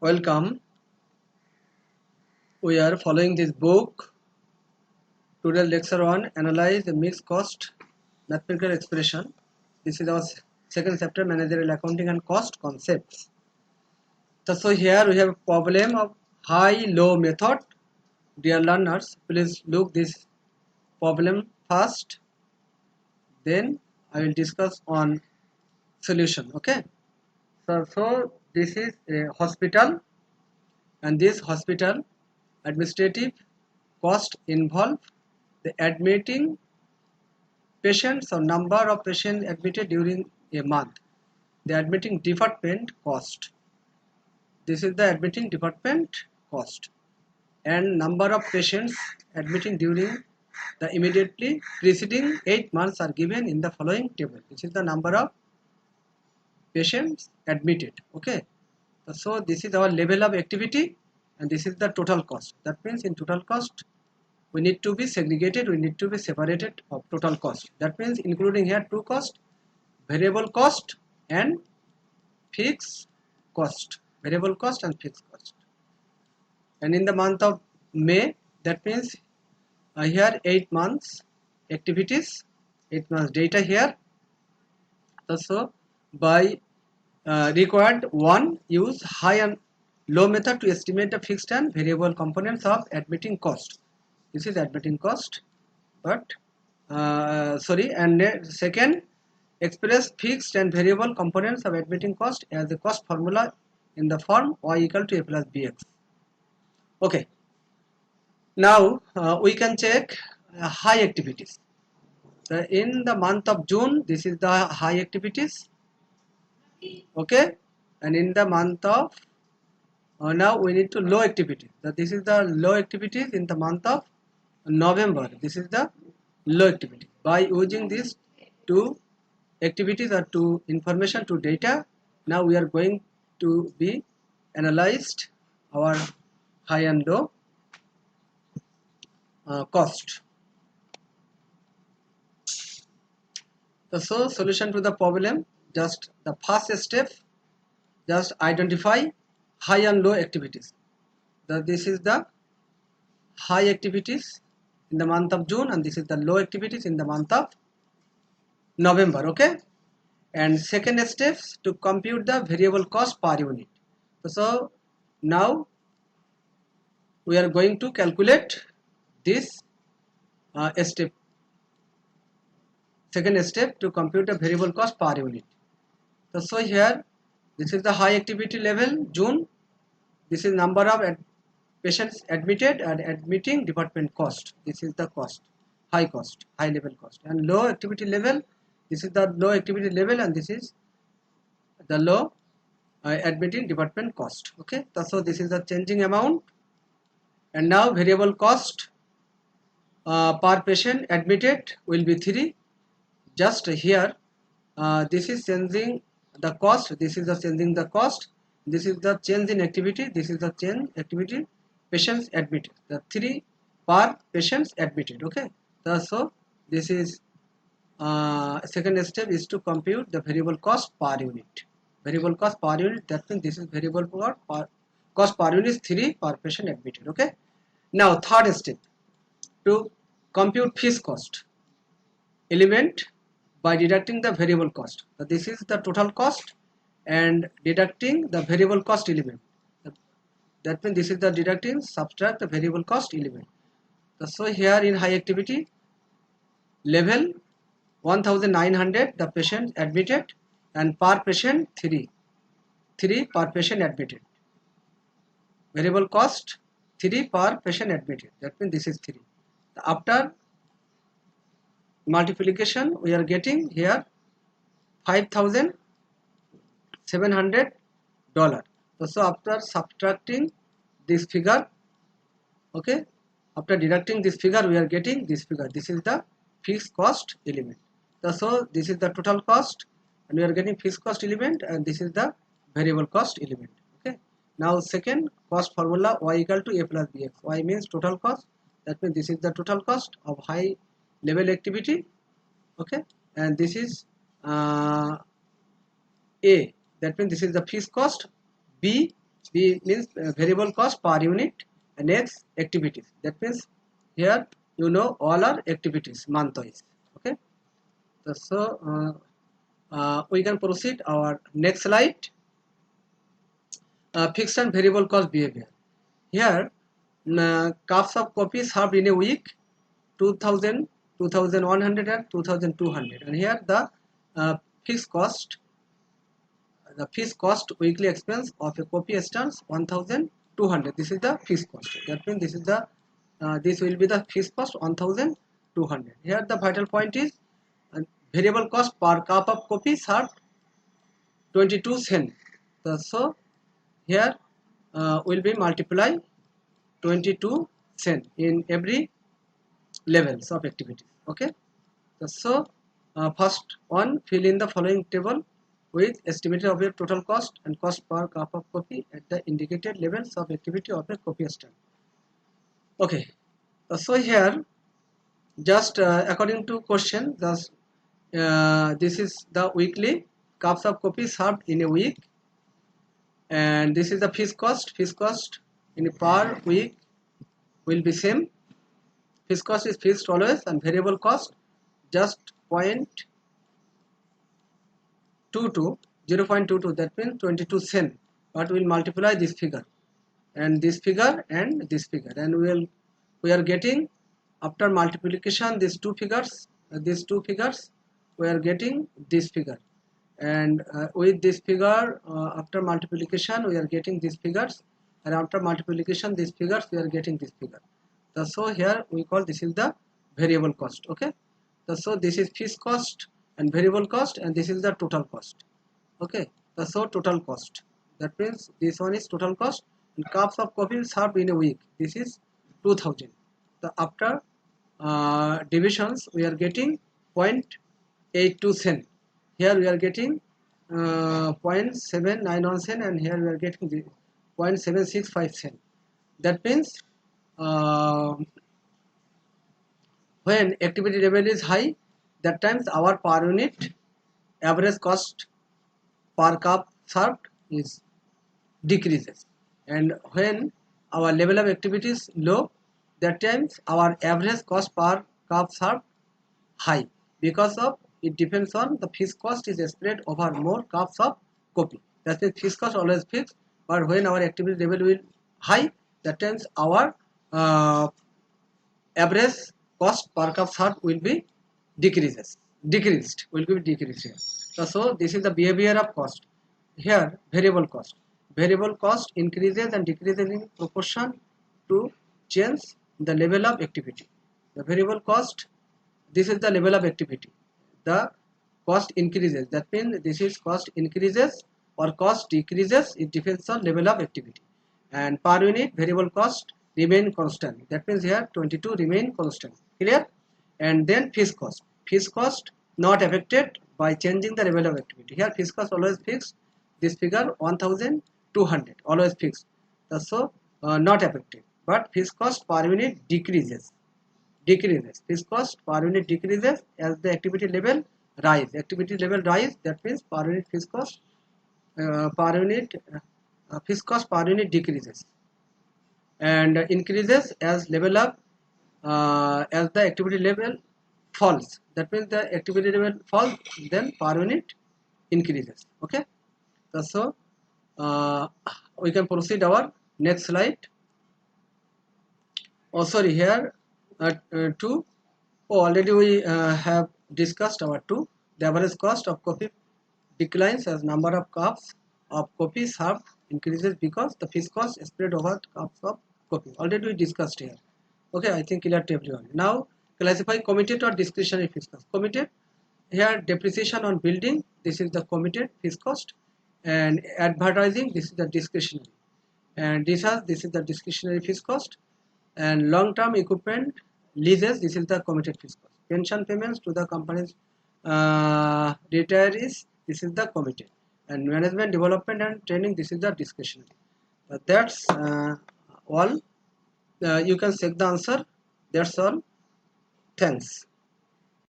Welcome. We are following this book. Today lecture 1, analyze the mixed cost mathematical expression. This is our second chapter, managerial accounting and cost concepts. So here we have a problem of high-low method. Dear learners, please look this problem first. Then I will discuss on solution. Okay. So this is a hospital, and this hospital administrative cost involve the admitting patients or number of patients admitted during a month. The admitting department cost. This is the admitting department cost. And number of patients admitting during the immediately preceding 8 months are given in the following table. This is the number of patients admitted. Okay. So this is our level of activity and this is the total cost. That means in total cost we need to be segregated, we need to be separated of total cost. That means including here two costs, variable cost and fixed cost. Variable cost and fixed cost. And in the month of May, that means here 8 months activities, 8 months data here. So by required 1, use high and low method to estimate the fixed and variable components of admitting cost. This is admitting cost, but and second, express fixed and variable components of admitting cost as the cost formula in the form y equal to a plus bx. Okay, now we can check high activities. In the month of June, this is the high activities. Okay, and in the month of now we need to low activity. So this is the low activities in the month of November. This is the low activity. By using these two activities or two information to data, now we are going to be analyzed our high and low cost. So solution to the problem, just the first step, just identify high and low activities. This is the high activities in the month of June and this is the low activities in the month of November. Okay, and second steps to compute the variable cost per unit. So now we are going to calculate this step. Second step to compute the variable cost per unit. So here this is the high activity level June. This is number of patients admitted and admitting department cost. This is the cost, high level cost. And low activity level, this is the low activity level and this is the low admitting department cost. Okay, so this is the changing amount. And now variable cost per patient admitted will be 3. Just here this is changing the cost, this is the changing the cost, this is the change in activity, this is the change activity patients admitted, the 3 per patients admitted. Okay, so this is second step is to compute the variable cost per unit. Variable cost per unit, that means this is variable cost per unit is 3 per patient admitted. Okay, now third step to compute fixed cost element by deducting the variable cost. So this is the total cost and deducting the variable cost element. That means this is the deducting, subtract the variable cost element. So here in high activity level 1900 the patient admitted and per patient 3 per patient admitted. Variable cost 3 per patient admitted. That means this is 3. After multiplication we are getting here $5,700. So after subtracting this figure, okay, after deducting this figure we are getting this figure. This is the fixed cost element. So this is the total cost and we are getting fixed cost element and this is the variable cost element. Okay, now second cost formula y equal to a plus bx. Y means total cost, that means this is the total cost of high level activity. Okay, and this is A, that means this is the fixed cost. B B means variable cost per unit, and X activities. That means here you know all are activities month wise. Okay. So we can proceed our next slide. Fixed and variable cost behavior. Here cups of coffee served in a week 2000, 2100 and 2200, and here uh, fixed cost the fixed cost weekly expense of a copy stands 1200. This is the fixed cost. That means this is the this will be the fixed cost 1200. Here the vital point is variable cost per cup of coffee served 22 cents. So here will be multiply 22 cents in every levels of activities. Okay. So first one, fill in the following table with estimated of your total cost and cost per cup of coffee at the indicated levels of activity of a coffee stand. Okay. So here just according to question, this is the weekly cups of coffee served in a week, and this is the fixed cost. Fixed cost in per week will be same. Fixed cost is fixed always, and variable cost just 0.22, that means 22 cents, but we'll multiply this figure and this figure and this figure, and we are getting after multiplication these two figures we are getting this figure, and with this figure after multiplication we are getting these figures, and after multiplication these figures we are getting this figure. So here we call this is the variable cost. Okay. So this is fixed cost and variable cost, and this is the total cost. Okay. So total cost, that means this one is total cost, and cups of coffee served in a week, this is 2000. So after divisions we are getting 0.82 cent. Here we are getting 0.791 cent, and here we are getting the 0.765 cent. That means when activity level is high, that times our per unit average cost per cup served is decreases, and when our level of activity is low, that times our average cost per cup served high, because of it depends on the fixed cost is spread over more cups of coffee. That means fixed cost always fixed, but when our activity level will high, that times our average cost per cup served will be decreased here. So this is the behavior of cost. Here variable cost increases and decreases in proportion to change the level of activity. The variable cost, this is the level of activity, the cost increases, that means this is cost increases or cost decreases, it depends on level of activity. And per unit variable cost remain constant, that means here 22 remain constant. Clear? And then fixed cost not affected by changing the level of activity. Here fixed cost always fixed, this figure 1200 always fixed. So not affected, but fixed cost per unit decreases. Fixed cost per unit decreases as the activity level rise. That means per unit fixed cost fixed cost per unit decreases and increases as level up as the activity level falls. That means the activity level falls, then per unit increases. Okay. So we can proceed our next slide. Oh, sorry, here 2. Oh, already we have discussed our 2. The average cost of coffee declines as number of cups of coffee served increases because the fixed cost is spread over cups of coffee. Already we discussed here. Okay, I think clear to everyone. Now classify committed or discretionary fixed cost. Committed, here depreciation on building, this is the committed fixed cost, and advertising, this is the discretionary, and this is the discretionary fixed cost, and long-term equipment leases, this is the committed fixed cost. Pension payments to the company's retirees, this is the committed, and management development and training, this is the discretionary. That's all. You can check the answer. That's all. Thanks.